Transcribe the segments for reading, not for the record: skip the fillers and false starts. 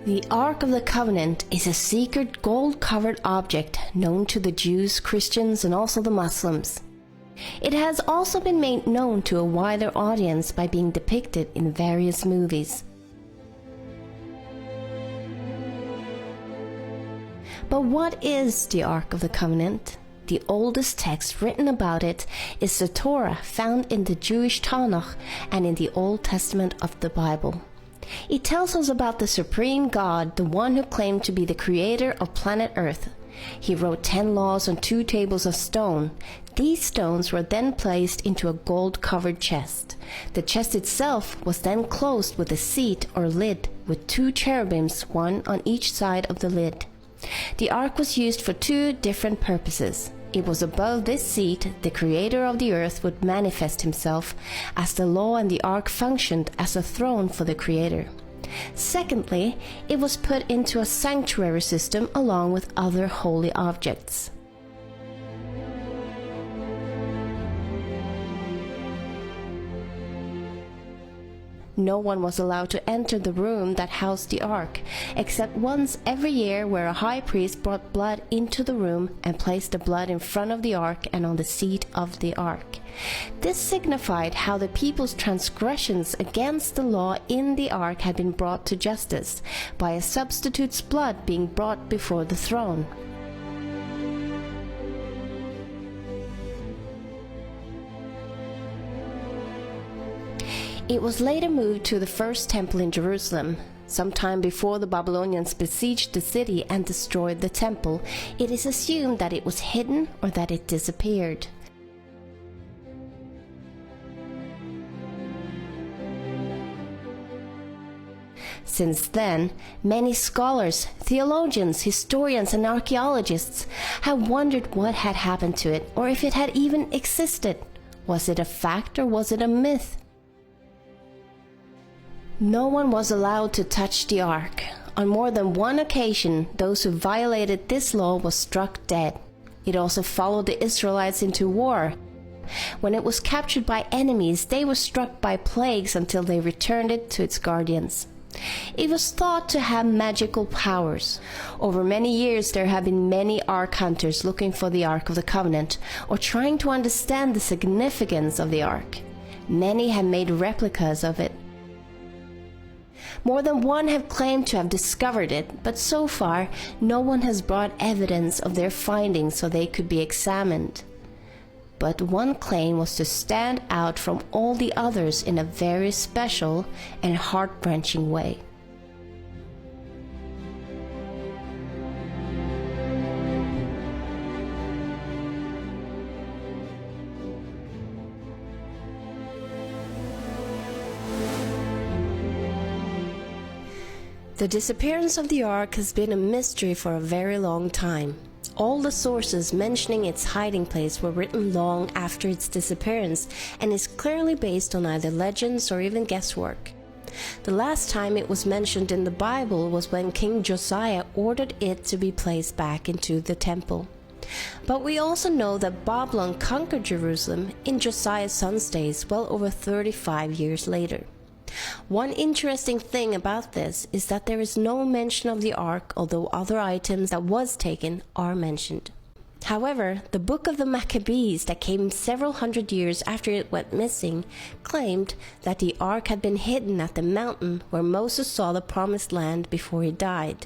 The Ark of the Covenant is a secret gold-covered object known to the Jews, Christians, and also the Muslims. It has also been made known to a wider audience by being depicted in various movies. But what is the Ark of the Covenant? The oldest text written about it is the Torah, found in the Jewish Tanakh and in the Old Testament of the Bible. It tells us about the supreme God, the one who claimed to be the creator of planet Earth. He wrote 10 laws on 2 tables of stone. These stones were then placed into a gold-covered chest. The chest itself was then closed with a seat or lid with 2 cherubims, one on each side of the lid. The ark was used for 2 different purposes. It was above this seat the creator of the earth would manifest himself, as the law and the ark functioned as a throne for the creator. Secondly, it was put into a sanctuary system along with other holy objects. No one was allowed to enter the room that housed the ark, except once every year, where a high priest brought blood into the room and placed the blood in front of the ark and on the seat of the ark. This signified how the people's transgressions against the law in the ark had been brought to justice, by a substitute's blood being brought before the throne. It was later moved to the first temple in Jerusalem. Sometime before the Babylonians besieged the city and destroyed the temple, it is assumed that it was hidden or that it disappeared. Since then, many scholars, theologians, historians, and archaeologists have wondered what had happened to it, or if it had even existed. Was it a fact or was it a myth? No one was allowed to touch the ark. On more than one occasion, those who violated this law were struck dead. It also followed the Israelites into war. When it was captured by enemies, they were struck by plagues until they returned it to its guardians. It was thought to have magical powers. Over many years, there have been many ark hunters looking for the Ark of the Covenant, or trying to understand the significance of the ark. Many have made replicas of it. More than one have claimed to have discovered it, but so far no one has brought evidence of their findings so they could be examined. But one claim was to stand out from all the others in a very special and heart-wrenching way. The disappearance of the ark has been a mystery for a very long time. All the sources mentioning its hiding place were written long after its disappearance, and is clearly based on either legends or even guesswork. The last time it was mentioned in the Bible was when King Josiah ordered it to be placed back into the temple. But we also know that Babylon conquered Jerusalem in Josiah's son's days, well over 35 years later. One interesting thing about this is that there is no mention of the ark, although other items that was taken are mentioned. However, the Book of the Maccabees, that came several hundred years after it went missing, claimed that the ark had been hidden at the mountain where Moses saw the promised land before he died.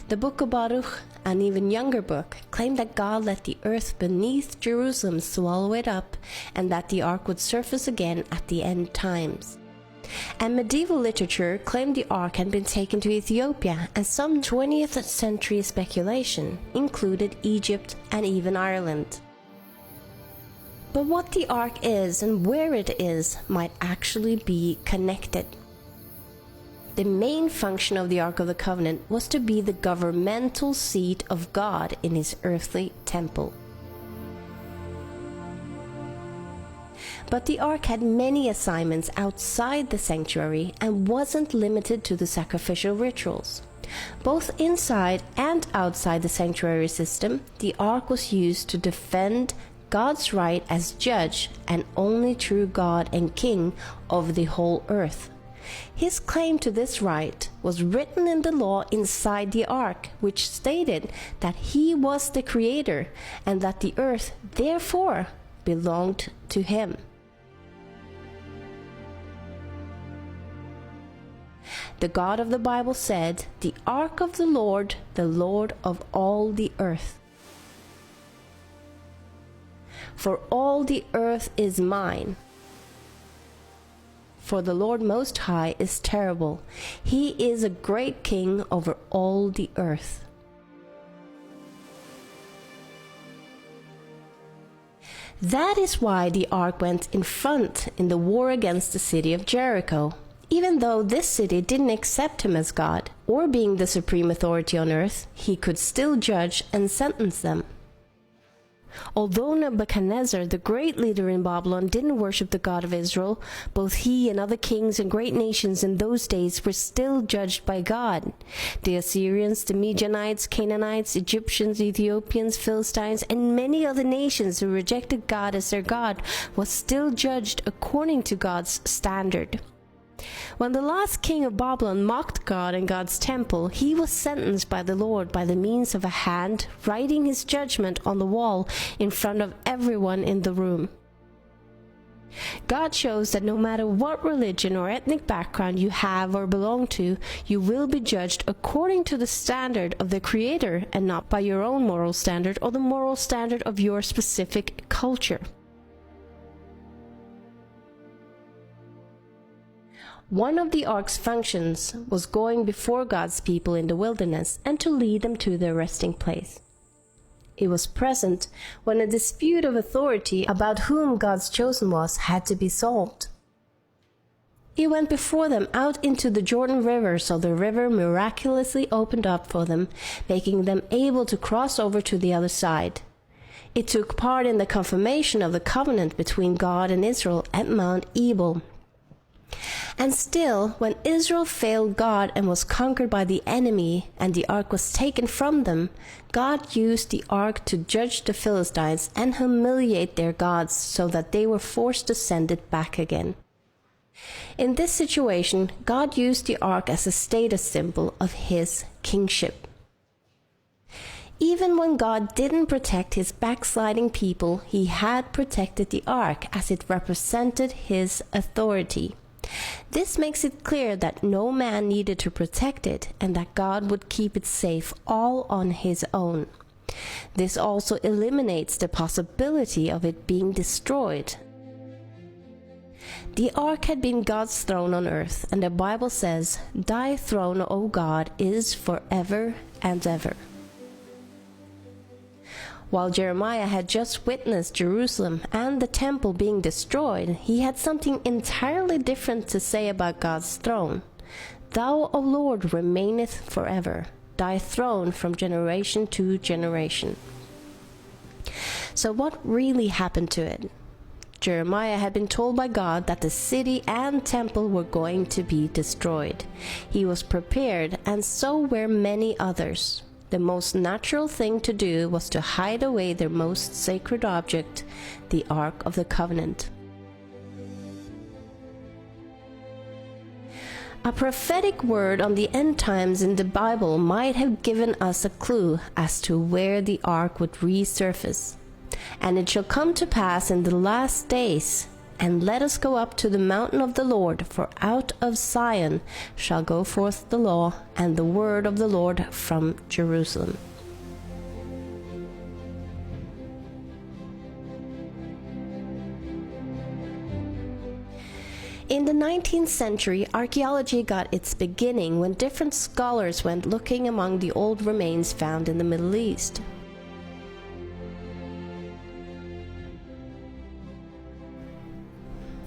The Book of Baruch, an even younger book, claimed that God let the earth beneath Jerusalem swallow it up, and that the ark would surface again at the end times. And medieval literature claimed the ark had been taken to Ethiopia, and some 20th century speculation included Egypt and even Ireland. But what the ark is and where it is might actually be connected. The main function of the Ark of the Covenant was to be the governmental seat of God in his earthly temple. But the ark had many assignments outside the sanctuary and wasn't limited to the sacrificial rituals. Both inside and outside the sanctuary system, the ark was used to defend God's right as judge and only true God and King of the whole earth. His claim to this right was written in the law inside the ark, which stated that he was the creator and that the earth, therefore, belonged to him. The God of the Bible said, "The ark of the Lord of all the earth. For all the earth is mine. For the Lord Most High is terrible. He is a great king over all the earth." That is why the ark went in front in the war against the city of Jericho. Even though this city didn't accept him as God, or being the supreme authority on earth, he could still judge and sentence them. Although Nebuchadnezzar, the great leader in Babylon, didn't worship the God of Israel, both he and other kings and great nations in those days were still judged by God. The Assyrians, the Midianites, Canaanites, Egyptians, Ethiopians, Philistines, and many other nations who rejected God as their God was still judged according to God's standard. When the last king of Babylon mocked God and God's temple, he was sentenced by the Lord by the means of a hand writing his judgment on the wall in front of everyone in the room. God shows that no matter what religion or ethnic background you have or belong to, you will be judged according to the standard of the Creator and not by your own moral standard or the moral standard of your specific culture. One of the ark's functions was going before God's people in the wilderness and to lead them to their resting place. It was present when a dispute of authority about whom God's chosen was had to be solved. It went before them out into the Jordan River, so the river miraculously opened up for them, making them able to cross over to the other side. It took part in the confirmation of the covenant between God and Israel at Mount Ebal. And still, when Israel failed God and was conquered by the enemy, and the ark was taken from them, God used the ark to judge the Philistines and humiliate their gods so that they were forced to send it back again. In this situation, God used the ark as a status symbol of his kingship. Even when God didn't protect his backsliding people, he had protected the ark as it represented his authority. This makes it clear that no man needed to protect it and that God would keep it safe all on his own. This also eliminates the possibility of it being destroyed. The ark had been God's throne on earth, and the Bible says, "Thy throne, O God, is forever and ever." While Jeremiah had just witnessed Jerusalem and the temple being destroyed, he had something entirely different to say about God's throne. "Thou, O Lord, remaineth forever, thy throne from generation to generation." So what really happened to it? Jeremiah had been told by God that the city and temple were going to be destroyed. He was prepared, and so were many others. The most natural thing to do was to hide away their most sacred object, the Ark of the Covenant. A prophetic word on the end times in the Bible might have given us a clue as to where the Ark would resurface. "And it shall come to pass in the last days, and let us go up to the mountain of the Lord, for out of Zion shall go forth the law and the word of the Lord from Jerusalem." In the 19th century, archaeology got its beginning when different scholars went looking among the old remains found in the Middle East.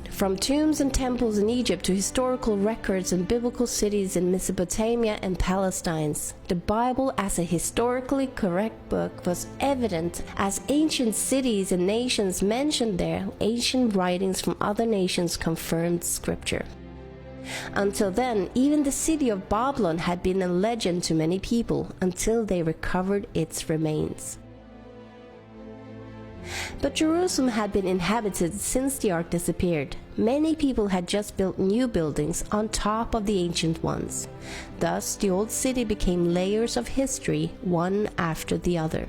From tombs and temples in Egypt to historical records and biblical cities in Mesopotamia and Palestine, the Bible as a historically correct book was evident as ancient cities and nations mentioned there. Ancient writings from other nations confirmed scripture. Until then, even the city of Babylon had been a legend to many people until they recovered its remains. But Jerusalem had been inhabited since the ark disappeared. Many people had just built new buildings on top of the ancient ones. Thus, the old city became layers of history, one after the other.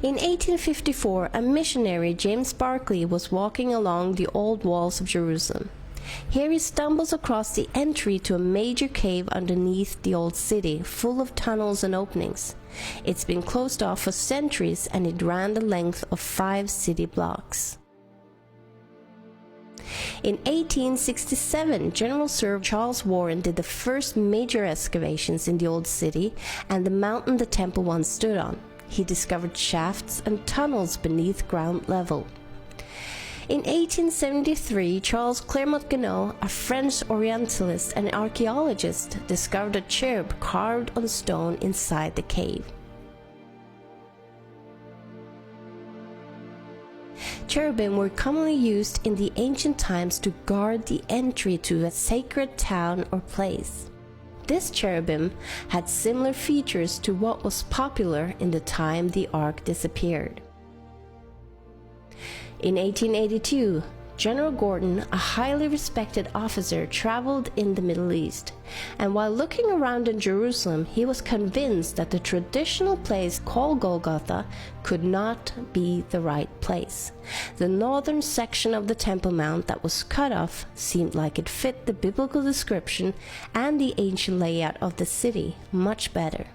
In 1854, a missionary, James Barclay, was walking along the old walls of Jerusalem. Here he stumbles across the entry to a major cave underneath the old city, full of tunnels and openings. It's been closed off for centuries, and it ran the length of 5 city blocks. In 1867, General Sir Charles Warren did the first major excavations in the old city and the mountain the temple once stood on. He discovered shafts and tunnels beneath ground level. In 1873, Charles Clermont-Ganneau, a French Orientalist and archaeologist, discovered a cherub carved on stone inside the cave. Cherubim were commonly used in the ancient times to guard the entry to a sacred town or place. This cherubim had similar features to what was popular in the time the ark disappeared. In 1882, General Gordon, a highly respected officer, traveled in the Middle East, and while looking around in Jerusalem, he was convinced that the traditional place called Golgotha could not be the right place. The northern section of the Temple Mount that was cut off seemed like it fit the biblical description and the ancient layout of the city much better.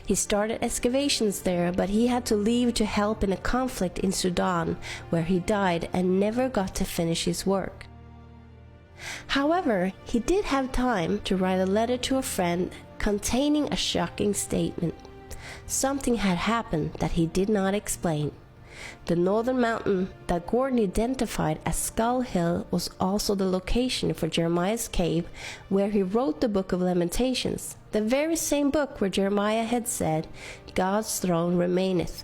He started excavations there, but he had to leave to help in a conflict in Sudan, where he died and never got to finish his work. However, he did have time to write a letter to a friend containing a shocking statement. Something had happened that he did not explain. The northern mountain that Gordon identified as Skull Hill was also the location for Jeremiah's cave, where he wrote the Book of Lamentations, the very same book where Jeremiah had said, "God's throne remaineth."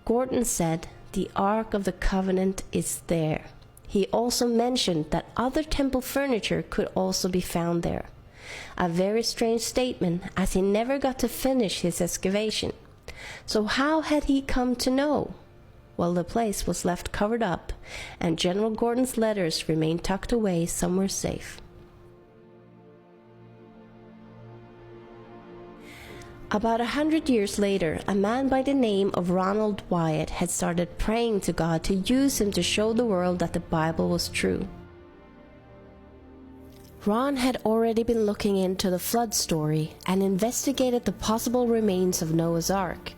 Gordon said, "The Ark of the Covenant is there." He also mentioned that other temple furniture could also be found there. A very strange statement, as he never got to finish his excavation. So how had he come to know? Well, the place was left covered up, and General Gordon's letters remained tucked away somewhere safe. About 100 years later, a man by the name of Ronald Wyatt had started praying to God to use him to show the world that the Bible was true. Ron had already been looking into the flood story and investigated the possible remains of Noah's Ark.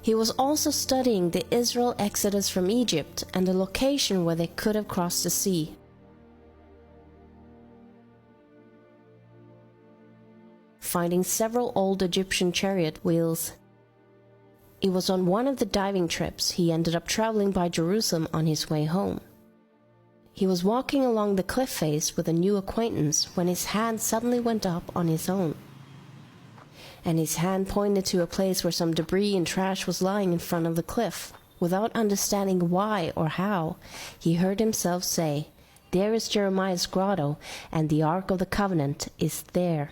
He was also studying the Israel exodus from Egypt and the location where they could have crossed the sea. Finding several old Egyptian chariot wheels. It was on one of the diving trips he ended up traveling by Jerusalem on his way home. He was walking along the cliff face with a new acquaintance when his hand suddenly went up on his own. And his hand pointed to a place where some debris and trash was lying in front of the cliff. Without understanding why or how, he heard himself say, "There is Jeremiah's grotto, and the Ark of the Covenant is there."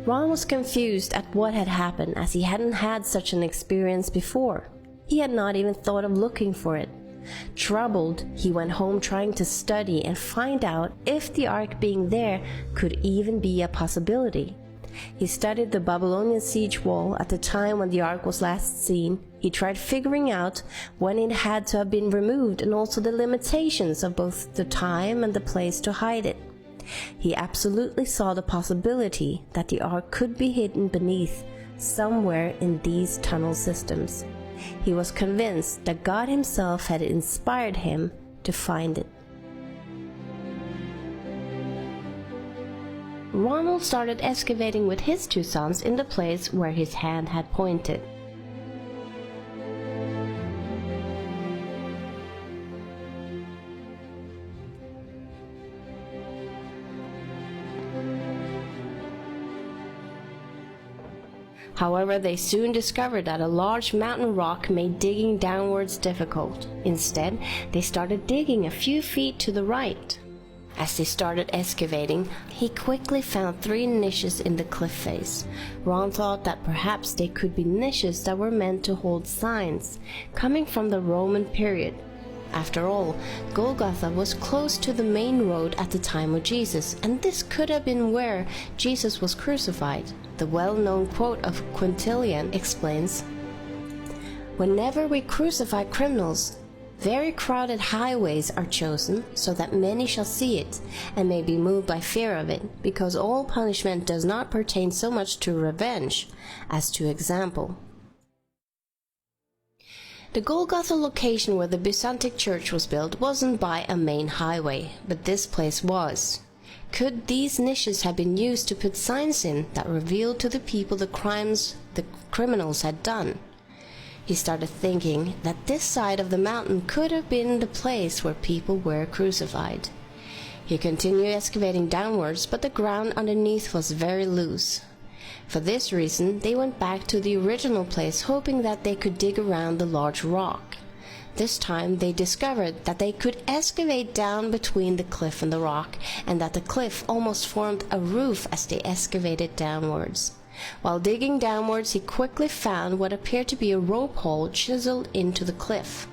Ron was confused at what had happened, as he hadn't had such an experience before. He had not even thought of looking for it. Troubled, he went home trying to study and find out if the ark being there could even be a possibility. He studied the Babylonian siege wall at the time when the ark was last seen. He tried figuring out when it had to have been removed and also the limitations of both the time and the place to hide it. He absolutely saw the possibility that the ark could be hidden beneath, somewhere in these tunnel systems. He was convinced that God himself had inspired him to find it. Ronald started excavating with his 2 sons in the place where his hand had pointed. However, they soon discovered that a large mountain rock made digging downwards difficult. Instead, they started digging a few feet to the right. As they started excavating, he quickly found 3 niches in the cliff face. Ron thought that perhaps they could be niches that were meant to hold signs, coming from the Roman period. After all, Golgotha was close to the main road at the time of Jesus, and this could have been where Jesus was crucified. The well-known quote of Quintilian explains, "Whenever we crucify criminals, very crowded highways are chosen so that many shall see it and may be moved by fear of it, because all punishment does not pertain so much to revenge as to example." The Golgotha location where the Byzantine church was built wasn't by a main highway, but this place was. Could these niches have been used to put signs in that revealed to the people the crimes the criminals had done? He started thinking that this side of the mountain could have been the place where people were crucified. He continued excavating downwards, but the ground underneath was very loose. For this reason, they went back to the original place, hoping that they could dig around the large rock. This time, they discovered that they could excavate down between the cliff and the rock, and that the cliff almost formed a roof as they excavated downwards. While digging downwards, he quickly found what appeared to be a rope hole chiseled into the cliff.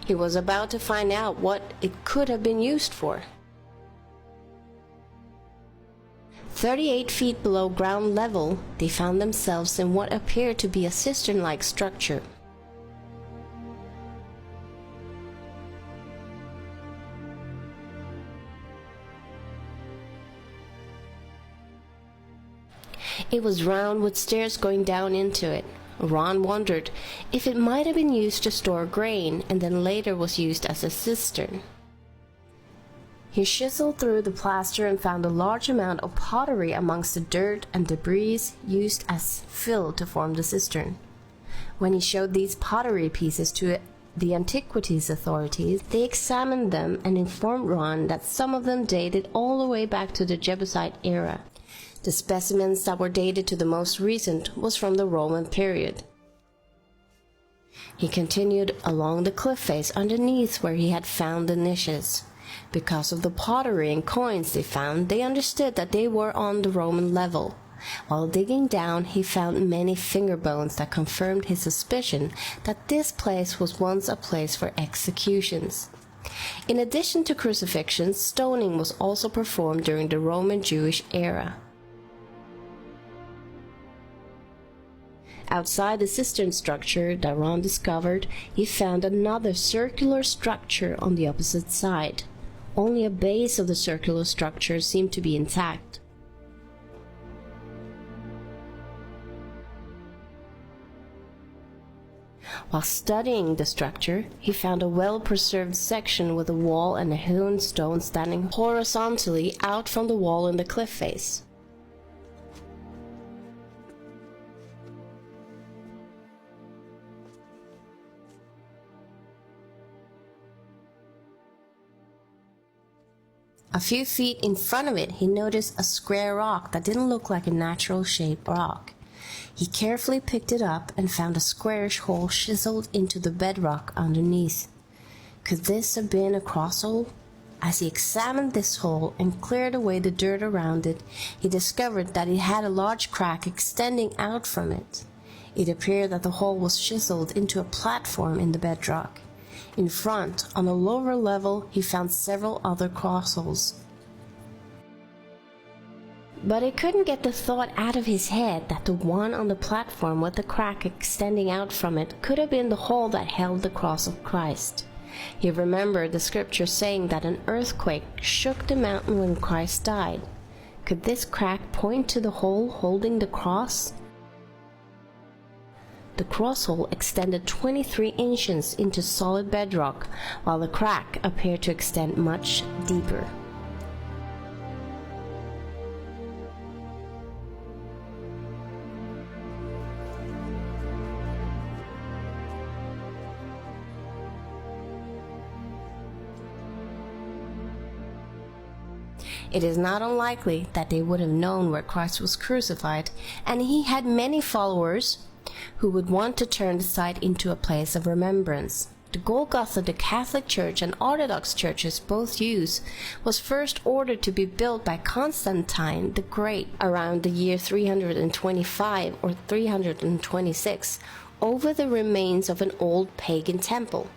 He was about to find out what it could have been used for. 38 feet below ground level, they found themselves in what appeared to be a cistern-like structure. It was round with stairs going down into it. Ron wondered if it might have been used to store grain and then later was used as a cistern. He chiseled through the plaster and found a large amount of pottery amongst the dirt and debris used as fill to form the cistern. When he showed these pottery pieces to the antiquities authorities, they examined them and informed Ron that some of them dated all the way back to the Jebusite era. The specimens that were dated to the most recent was from the Roman period. He continued along the cliff face underneath where he had found the niches. Because of the pottery and coins they found, they understood that they were on the Roman level. While digging down, he found many finger bones that confirmed his suspicion that this place was once a place for executions. In addition to crucifixions, stoning was also performed during the Roman Jewish era. Outside the cistern structure that Ron discovered, he found another circular structure on the opposite side. Only a base of the circular structure seemed to be intact. While studying the structure, he found a well-preserved section with a wall and a hewn stone standing horizontally out from the wall in the cliff face. A few feet in front of it, he noticed a square rock that didn't look like a natural shaped rock. He carefully picked it up and found a squarish hole chiseled into the bedrock underneath. Could this have been a cross hole? As he examined this hole and cleared away the dirt around it, he discovered that it had a large crack extending out from it. It appeared that the hole was chiseled into a platform in the bedrock. In front, on a lower level, he found several other cross holes. But he couldn't get the thought out of his head that the one on the platform with the crack extending out from it could have been the hole that held the cross of Christ. He remembered the scripture saying that an earthquake shook the mountain when Christ died. Could this crack point to the hole holding the cross? The cross hole extended 23 inches into solid bedrock, while the crack appeared to extend much deeper. It is not unlikely that they would have known where Christ was crucified, and he had many followers who would want to turn the site into a place of remembrance. The Golgotha the Catholic Church and Orthodox churches both use was first ordered to be built by Constantine the Great around the year 325 or 326 over the remains of an old pagan temple.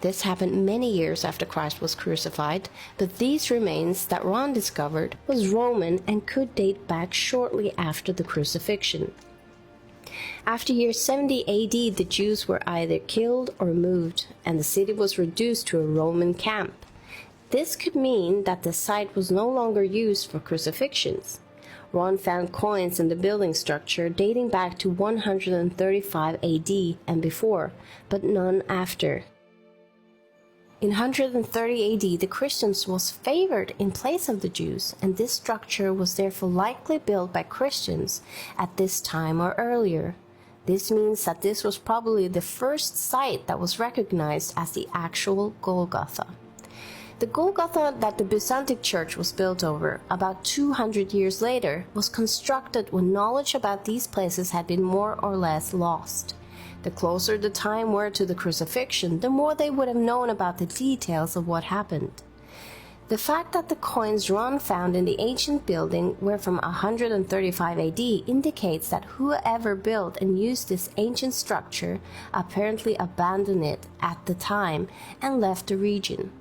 This happened many years after Christ was crucified, but these remains that Ron discovered was Roman and could date back shortly after the crucifixion. After year 70 AD, the Jews were either killed or moved, and the city was reduced to a Roman camp. This could mean that the site was no longer used for crucifixions. Ron found coins in the building structure dating back to 135 AD and before, but none after. In 130 AD, the Christians was favored in place of the Jews, and this structure was therefore likely built by Christians at this time or earlier. This means that this was probably the first site that was recognized as the actual Golgotha. The Golgotha that the Byzantine Church was built over about 200 years later was constructed when knowledge about these places had been more or less lost. The closer the time were to the crucifixion, the more they would have known about the details of what happened. The fact that the coins Ron found in the ancient building were from 135 AD indicates that whoever built and used this ancient structure apparently abandoned it at the time and left the region.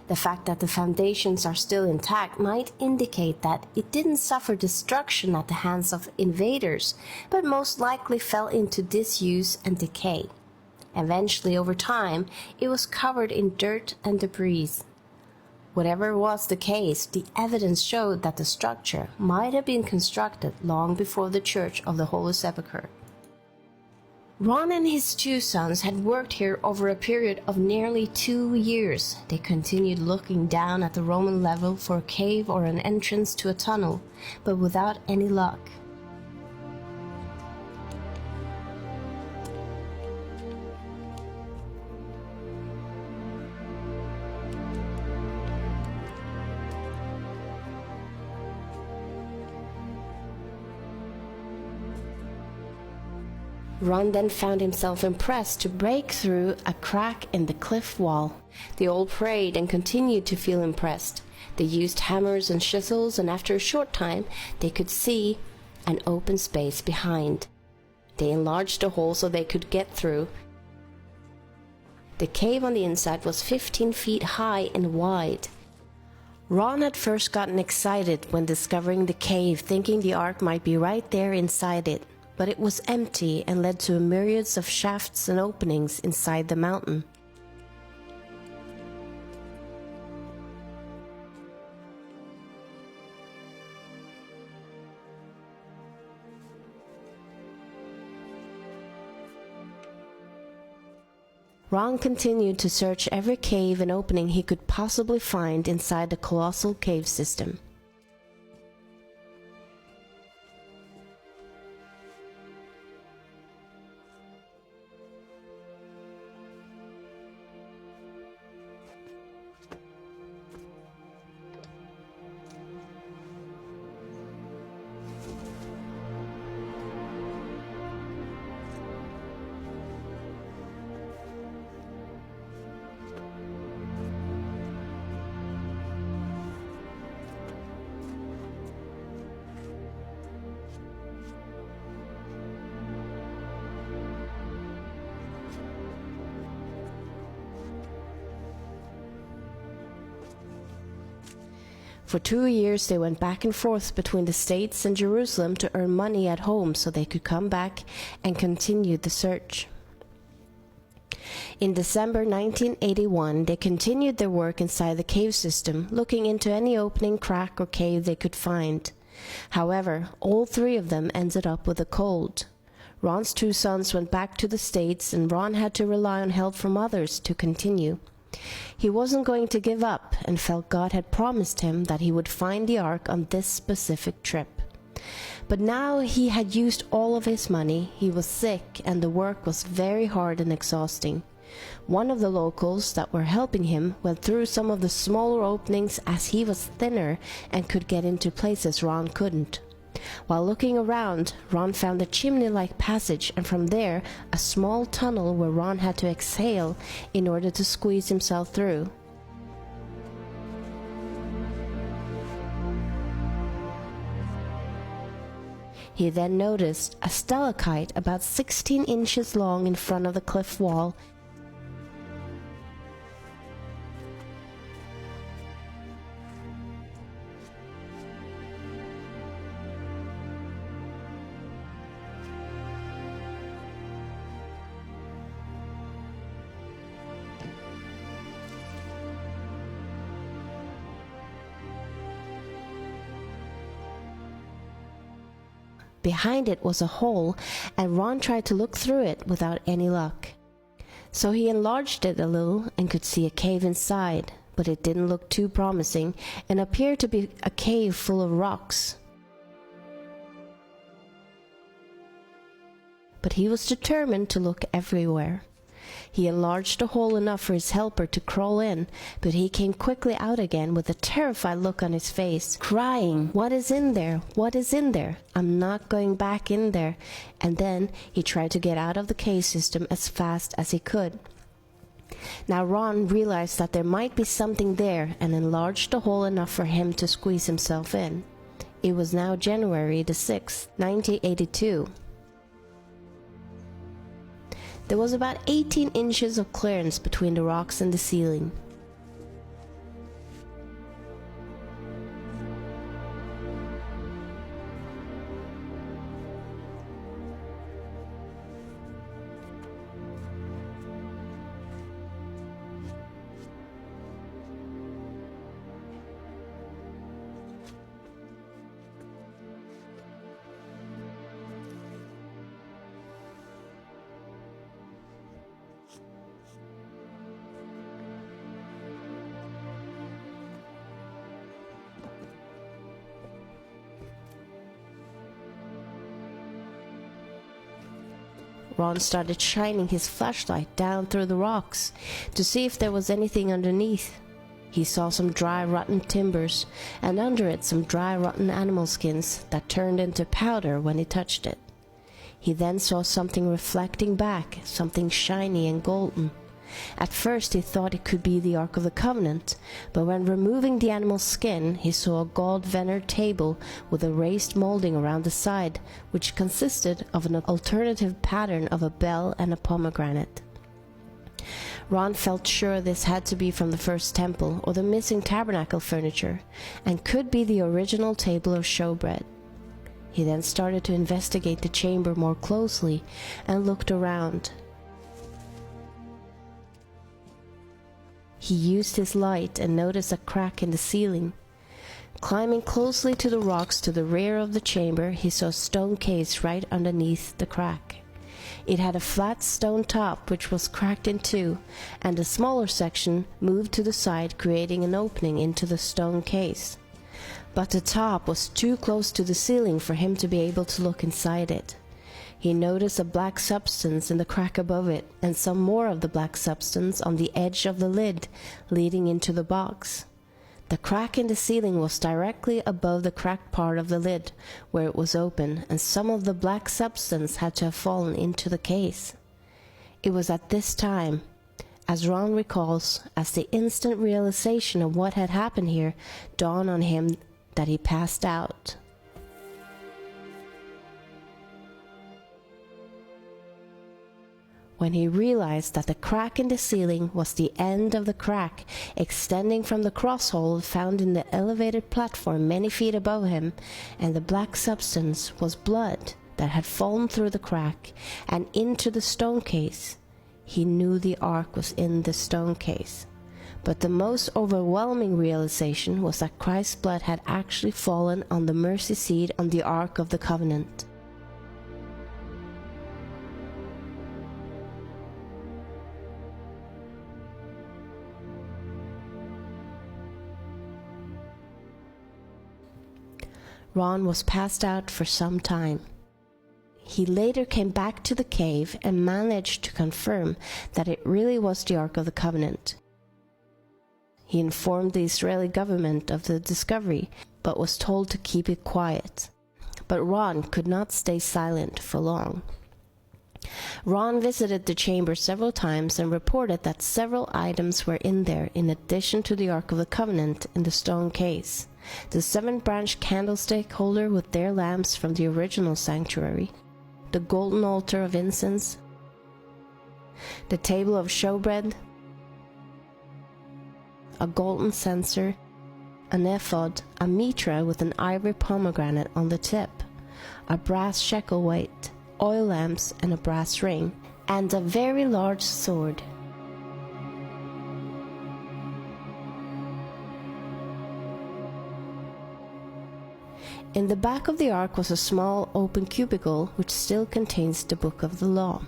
The fact that the foundations are still intact might indicate that it didn't suffer destruction at the hands of invaders, but most likely fell into disuse and decay. Eventually, over time, it was covered in dirt and debris. Whatever was the case, the evidence showed that the structure might have been constructed long before the Church of the Holy Sepulchre. Ron and his two sons had worked here over a period of nearly 2 years. They continued looking down at the Roman level for a cave or an entrance to a tunnel, but without any luck. Ron then found himself impressed to break through a crack in the cliff wall. They all prayed and continued to feel impressed. They used hammers and chisels, and after a short time they could see an open space behind. They enlarged the hole so they could get through. The cave on the inside was 15 feet high and wide. Ron had first gotten excited when discovering the cave, thinking the ark might be right there inside it. But it was empty and led to myriads of shafts and openings inside the mountain. Ron continued to search every cave and opening he could possibly find inside the colossal cave system. For 2 years they went back and forth between the States and Jerusalem to earn money at home so they could come back and continue the search. In December 1981, they continued their work inside the cave system, looking into any opening, crack, or cave they could find. However, all 3 of them ended up with a cold. Ron's 2 sons went back to the States, and Ron had to rely on help from others to continue. He wasn't going to give up and felt God had promised him that he would find the ark on this specific trip. But now he had used all of his money, he was sick, and the work was very hard and exhausting. One of the locals that were helping him went through some of the smaller openings as he was thinner and could get into places Ron couldn't. While looking around, Ron found a chimney-like passage, and from there a small tunnel where Ron had to exhale in order to squeeze himself through. He then noticed a stalactite about 16 inches long in front of the cliff wall. Behind it was a hole, and Ron tried to look through it without any luck. So he enlarged it a little and could see a cave inside, but it didn't look too promising and appeared to be a cave full of rocks. But he was determined to look everywhere. He enlarged the hole enough for his helper to crawl in, but he came quickly out again with a terrified look on his face, crying, "What is in there? What is in there? I'm not going back in there." And then he tried to get out of the cave system as fast as he could. Now Ron realized that there might be something there and enlarged the hole enough for him to squeeze himself in. It was now January the 6th, 1982. There was about 18 inches of clearance between the rocks and the ceiling. Ron started shining his flashlight down through the rocks to see if there was anything underneath. He saw some dry, rotten timbers, and under it some dry, rotten animal skins that turned into powder when he touched it. He then saw something reflecting back, something shiny and golden. At first he thought it could be the Ark of the Covenant, but when removing the animal's skin, he saw a gold-veneered table with a raised molding around the side, which consisted of an alternative pattern of a bell and a pomegranate. Ron felt sure this had to be from the first temple or the missing tabernacle furniture, and could be the original table of showbread. He then started to investigate the chamber more closely and looked around. He used his light and noticed a crack in the ceiling. Climbing closely to the rocks to the rear of the chamber, he saw a stone case right underneath the crack. It had a flat stone top which was cracked in two, and a smaller section moved to the side, creating an opening into the stone case. But the top was too close to the ceiling for him to be able to look inside it. He noticed a black substance in the crack above it, and some more of the black substance on the edge of the lid, leading into the box. The crack in the ceiling was directly above the cracked part of the lid, where it was open, and some of the black substance had to have fallen into the case. It was at this time, as Ron recalls, as the instant realization of what had happened here dawned on him, that he passed out. When he realized that the crack in the ceiling was the end of the crack extending from the crosshole found in the elevated platform many feet above him, and the black substance was blood that had fallen through the crack and into the stone case, he knew the ark was in the stone case. But the most overwhelming realization was that Christ's blood had actually fallen on the mercy seat on the Ark of the Covenant. Ron was passed out for some time. he later came back to the cave and managed to confirm that it really was the Ark of the Covenant. He informed the Israeli government of the discovery, but was told to keep it quiet. But Ron could not stay silent for long. Ron visited the chamber several times and reported that several items were in there in addition to the Ark of the Covenant in the stone case. The 7-branch candlestick holder with their lamps from the original sanctuary, the golden altar of incense, the table of showbread, a golden censer, an ephod, a mitra with an ivory pomegranate on the tip, a brass shekel weight, oil lamps and a brass ring, and a very large sword. In the back of the ark was a small open cubicle which still contains the book of the law,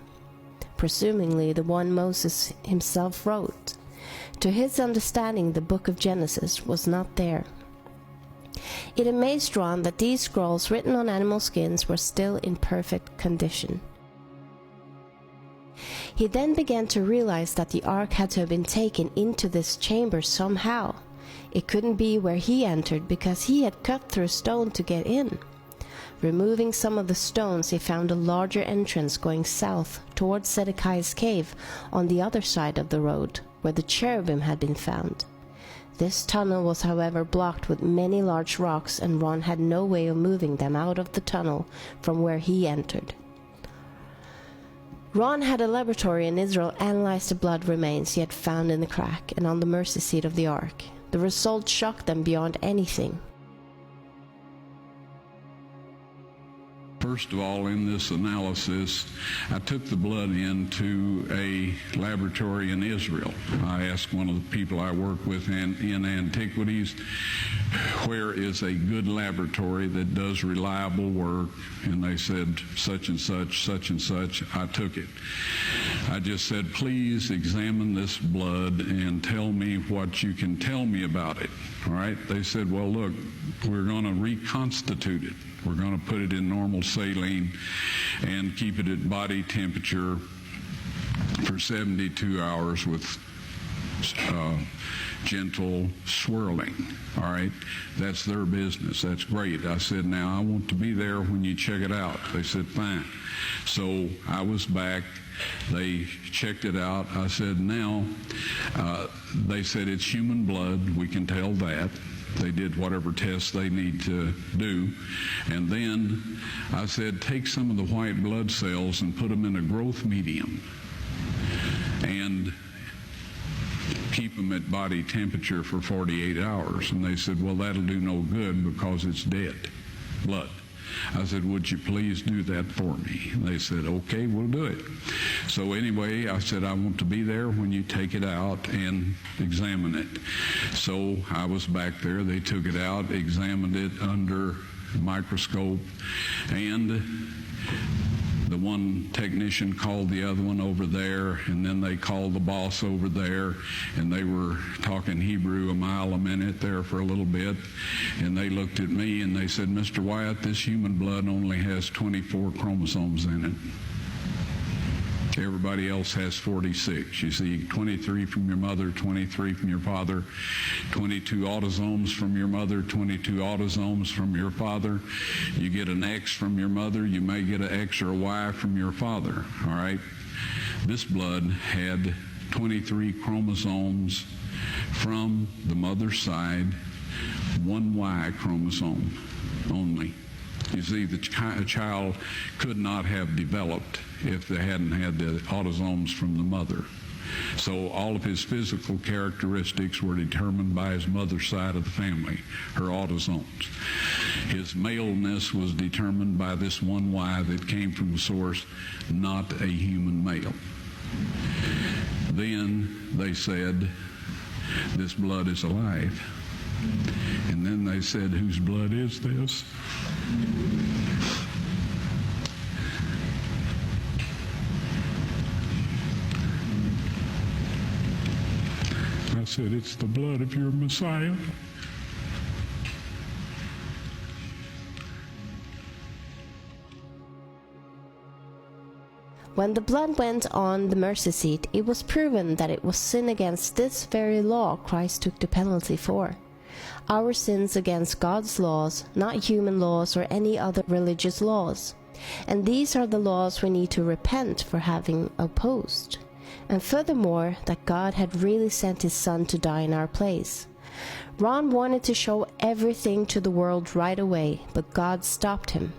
presumably the one Moses himself wrote. To his understanding, the book of Genesis was not there. It amazed Ron that these scrolls written on animal skins were still in perfect condition. He then began to realize that the ark had to have been taken into this chamber somehow. It couldn't be where he entered because he had cut through stone to get in. Removing some of the stones, he found a larger entrance going south towards Zedekiah's cave on the other side of the road, where the cherubim had been found. This tunnel was however blocked with many large rocks, and Ron had no way of moving them out of the tunnel from where he entered. Ron had a laboratory in Israel analyze the blood remains he had found in the crack and on the mercy seat of the ark. The results shocked them beyond anything. First of all, in this analysis, I took the blood into a laboratory in Israel. I asked one of the people I work with in antiquities, where is a good laboratory that does reliable work? And they said, such and such, such and such. I took it. I just said, please examine this blood and tell me what you can tell me about it. All right? They said, well, look, we're going to reconstitute it. We're going to put it in normal saline and keep it at body temperature for 72 hours with gentle swirling. All right? That's their business. That's great. I said, now I want to be there when you check it out. They said, fine. So I was back. They checked it out. I said, now, they said it's human blood. We can tell that. They did whatever tests they need to do. And then I said, take some of the white blood cells and put them in a growth medium and keep them at body temperature for 48 hours. And they said, well, that'll do no good because it's dead blood. I said, would you please do that for me? And they said, okay, we'll do it. So anyway, I said, I want to be there when you take it out and examine it. So I was back there. They took it out, examined it under a microscope, and the one technician called the other one over there, and then they called the boss over there, and they were talking Hebrew a mile a minute there for a little bit, and they looked at me and they said, Mr. Wyatt, this human blood only has 24 chromosomes in it. Everybody else has 46. You see, 23 from your mother, 23 from your father, 22 autosomes from your mother, 22 autosomes from your father. You get an X from your mother, you may get an X or a Y from your father, all right? This blood had 23 chromosomes from the mother's side, one Y chromosome only. You see, the child could not have developed if they hadn't had the autosomes from the mother. So all of his physical characteristics were determined by his mother's side of the family, her autosomes. His maleness was determined by this one Y that came from the source, not a human male. Then they said, this blood is alive. And then they said, whose blood is this? I said, it's the blood of your Messiah. When the blood went on the mercy seat, it was proven that it was sin against this very law Christ took the penalty for. Our sins against God's laws, not human laws or any other religious laws. And these are the laws we need to repent for having opposed. And furthermore, that God had really sent His Son to die in our place. Ron wanted to show everything to the world right away, but God stopped him.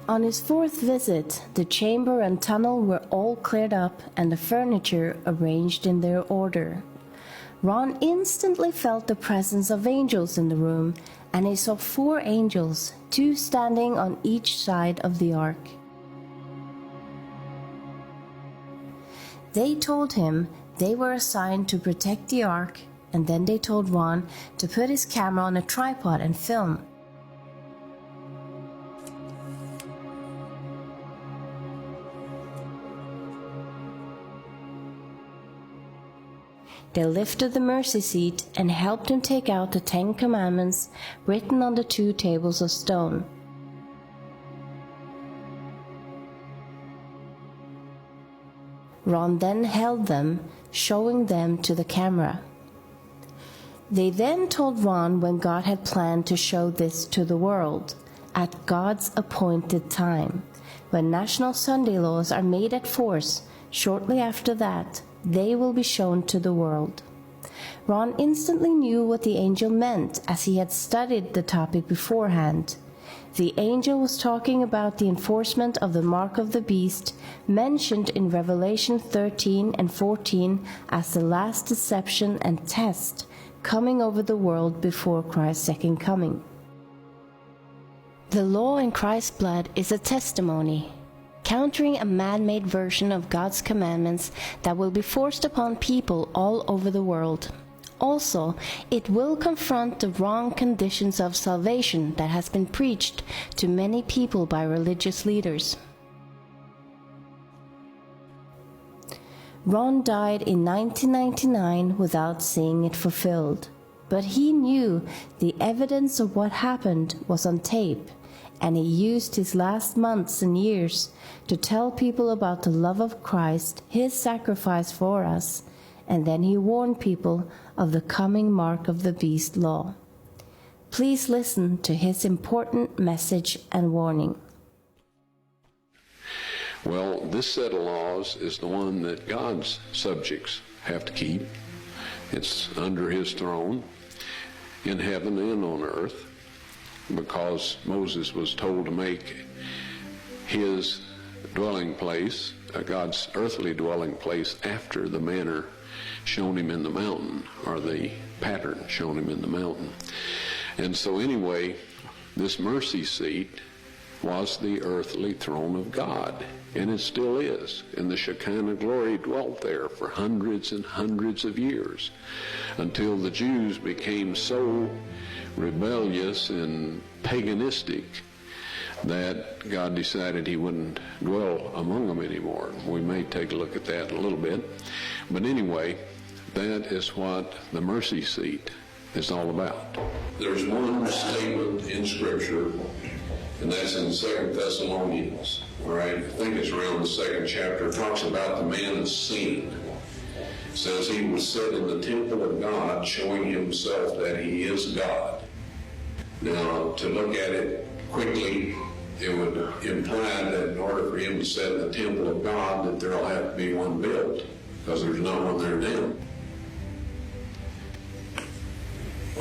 On his fourth visit, the chamber and tunnel were all cleared up and the furniture arranged in their order. Ron instantly felt the presence of angels in the room, and he saw 4 angels, 2 standing on each side of the ark. They told him they were assigned to protect the ark, and then they told Ron to put his camera on a tripod and film. They lifted the mercy seat and helped him take out the 10 Commandments written on the 2 tables of stone. Ron then held them, showing them to the camera. They then told Ron when God had planned to show this to the world, at God's appointed time. When National Sunday laws are made at force, shortly after that, they will be shown to the world. Ron instantly knew what the angel meant, as he had studied the topic beforehand. The angel was talking about the enforcement of the mark of the beast, mentioned in Revelation 13 and 14 as the last deception and test coming over the world before Christ's second coming. The law in Christ's blood is a testimony, countering a man-made version of God's commandments that will be forced upon people all over the world. Also, it will confront the wrong conditions of salvation that has been preached to many people by religious leaders. Ron died in 1999 without seeing it fulfilled, but he knew the evidence of what happened was on tape, and he used his last months and years to tell people about the love of Christ, His sacrifice for us, and then he warned people of the coming mark of the beast law. Please listen to his important message and warning. Well, this set of laws is the one that God's subjects have to keep. It's under His throne in heaven and on earth, because Moses was told to make his dwelling place, God's earthly dwelling place, after the manner shown him in the mountain, or the pattern shown him in the mountain. And so anyway, this mercy seat was the earthly throne of God, and it still is. And the Shekinah glory dwelt there for hundreds and hundreds of years, until the Jews became so rebellious and paganistic that God decided He wouldn't dwell among them anymore. We may take a look at that in a little bit. But anyway, that is what the mercy seat is all about. There's one statement in Scripture, and that's in 2 Thessalonians. All right, I think it's around the 2nd chapter. It talks about the man of sin. It says he was set in the temple of God, showing himself that he is God. Now, to look at it quickly, it would imply that in order for him to set in the temple of God, that there'll have to be one built, because there's no one there now.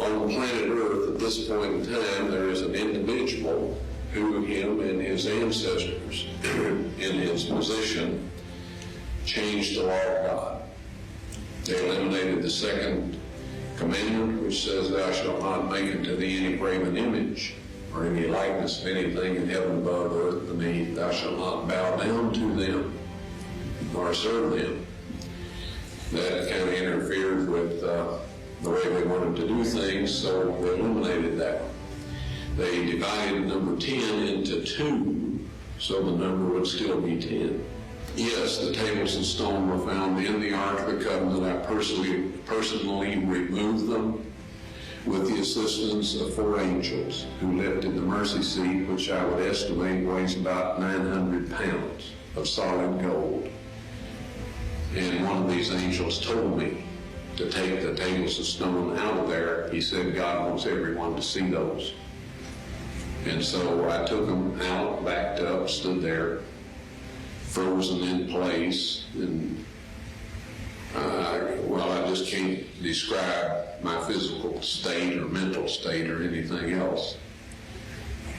On the planet Earth, at this point in time, there is an individual who him and his ancestors, in his position, changed the law of God. They eliminated the 2nd commandment, which says, "Thou shalt not make unto thee any graven image, or any likeness of anything in heaven, above, earth, beneath. Thou shalt not bow down to them, nor serve them." That kind of interfered with the way they wanted to do things, so they eliminated that. They divided number 10 into 2, so the number would still be 10. Yes, the tables of stone were found in the Ark of the Covenant. I personally removed them with the assistance of 4 angels who lifted the mercy seat, which I would estimate weighs about 900 pounds of solid gold. And one of these angels told me to take the tables of stone out of there. He said God wants everyone to see those. And so I took them out, backed up, stood there, frozen in place, and I just can't describe my physical state or mental state or anything else.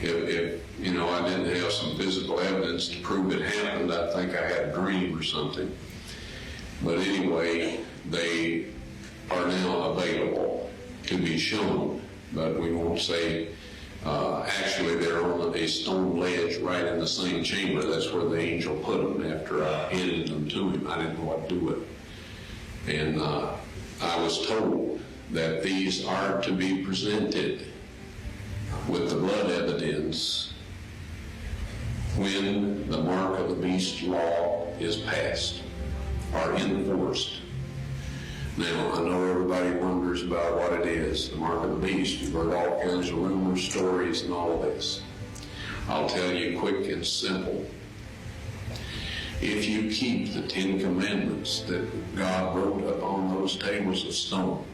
If I didn't have some physical evidence to prove it happened, I think I had a dream or something. But anyway, they are now available to be shown, but we won't say. Actually, they're on a stone ledge right in the same chamber. That's where the angel put them after I handed them to him. I didn't know what to do with them. And I was told that these are to be presented with the blood evidence when the mark of the beast law is passed or enforced. Now, I know everybody wonders about what it is, the mark of the beast. You've heard all kinds of rumors, stories, and all of this. I'll tell you quick and simple. If you keep the 10 commandments that God wrote upon those tables of stone,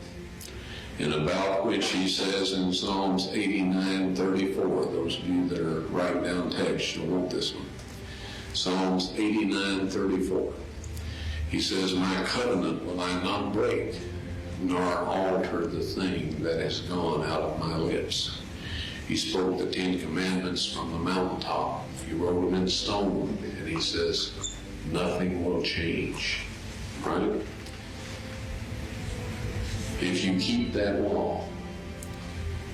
and about which he says in Psalms 89:34, those of you that are writing down text, you'll want this one. Psalms 89:34. He says, my covenant will I not break, nor alter the thing that has gone out of my lips. He spoke the 10 commandments from the mountaintop. He wrote them in stone, and he says, nothing will change. Right? If you keep that law,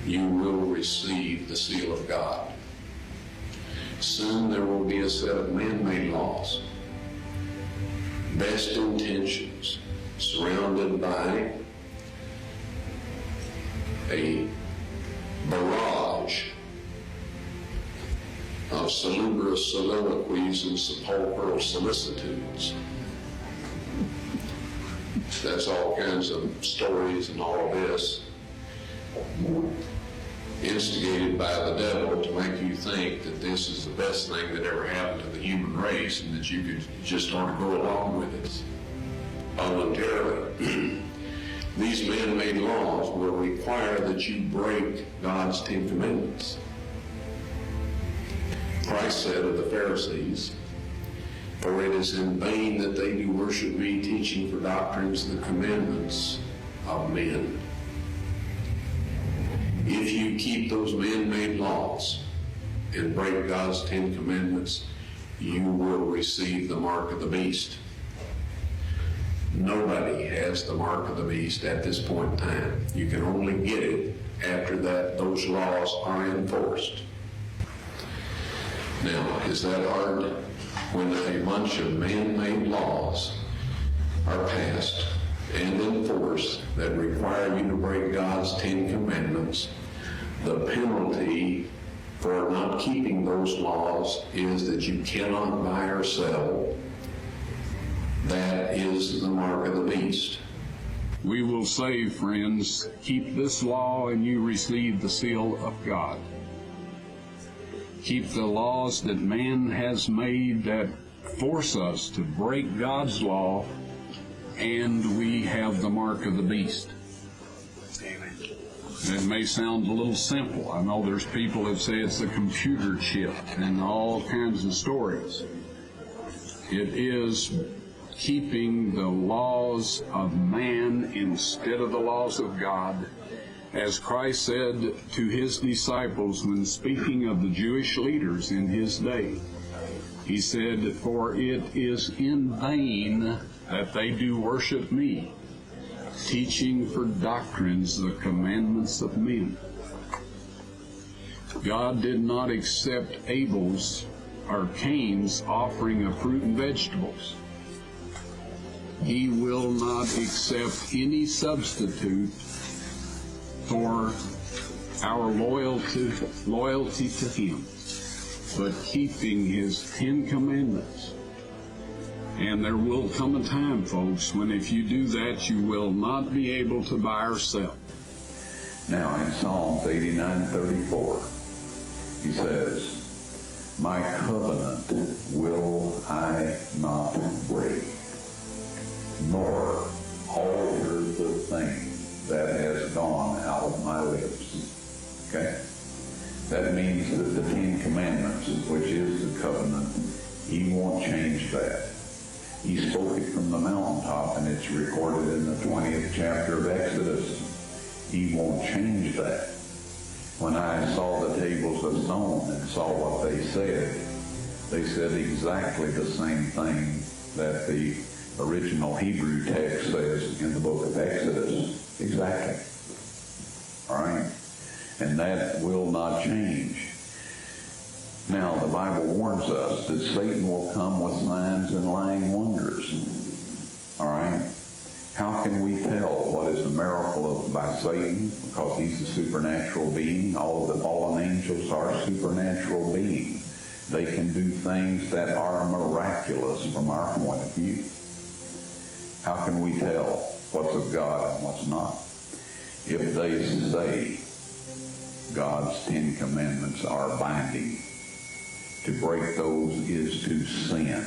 you will receive the seal of God. Soon there will be a set of man-made laws. Best intentions, surrounded by a barrage of salubrious soliloquies and sepulchral solicitudes. That's all kinds of stories and all of this, instigated by the devil to make you think that this is the best thing that ever happened to the human race and that you could just want to go along with it voluntarily. These man-made laws will require that you break God's 10 commandments. Christ said of the Pharisees, for it is in vain that they do worship me, teaching for doctrines the commandments of men. If you keep those man-made laws and break God's 10 commandments, you will receive the mark of the beast. Nobody has the mark of the beast at this point in time. You can only get it after that those laws are enforced. Now, is that hard? When a bunch of man-made laws are passed and enforced that require you to break God's 10 commandments, the penalty for not keeping those laws is that you cannot buy or sell. That is the mark of the beast. We will say, friends, keep this law and you receive the seal of God. Keep the laws that man has made that force us to break God's law, and we have the mark of the beast. It may sound a little simple. I know there's people that say it's a computer chip and all kinds of stories. It is keeping the laws of man instead of the laws of God. As Christ said to his disciples when speaking of the Jewish leaders in his day, he said, for it is in vain that they do worship me, teaching for doctrines the commandments of men. God did not accept Abel's or Cain's offering of fruit and vegetables. He will not accept any substitute for our loyalty to Him, but keeping His 10 Commandments. And there will come a time, folks, when if you do that, you will not be able to buy or sell. Now, in Psalms 89:34, he says, "My covenant will I not break, nor alter the thing that has gone out of my lips." Okay? That means that the 10 Commandments, which is the covenant, He won't change that. He spoke it from the mountaintop, and it's recorded in the 20th chapter of Exodus. He won't change that. When I saw the tables of stone and saw what they said exactly the same thing that the original Hebrew text says in the book of Exodus. Exactly. All right? And that will not change. Now, the Bible warns us that Satan will come with signs and lying wonders. All right? How can we tell what is a miracle by Satan? Because he's a supernatural being. All of the fallen angels are supernatural beings. They can do things that are miraculous from our point of view. How can we tell what's of God and what's not? If they say God's 10 Commandments are binding, to break those is to sin,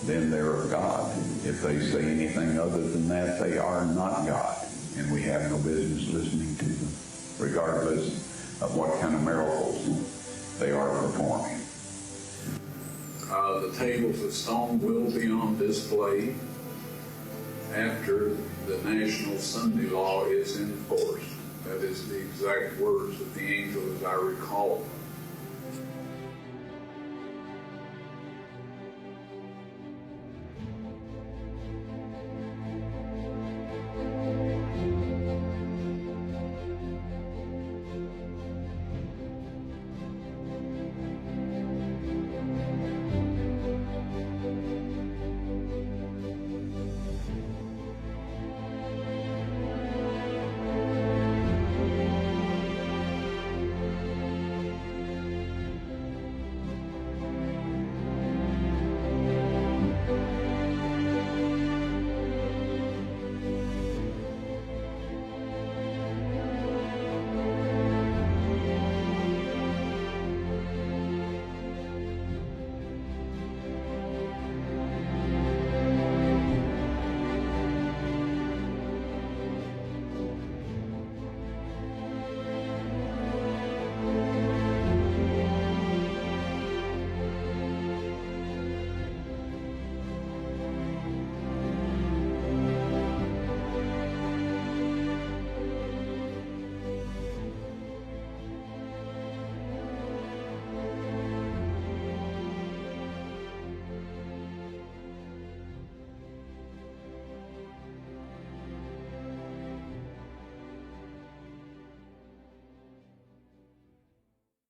then they're of God. If they say anything other than that, they are not God, and we have no business listening to them, regardless of what kind of miracles they are performing. The tables of stone will be on display after the National Sunday Law is enforced. That is the exact words of the angel as I recall them.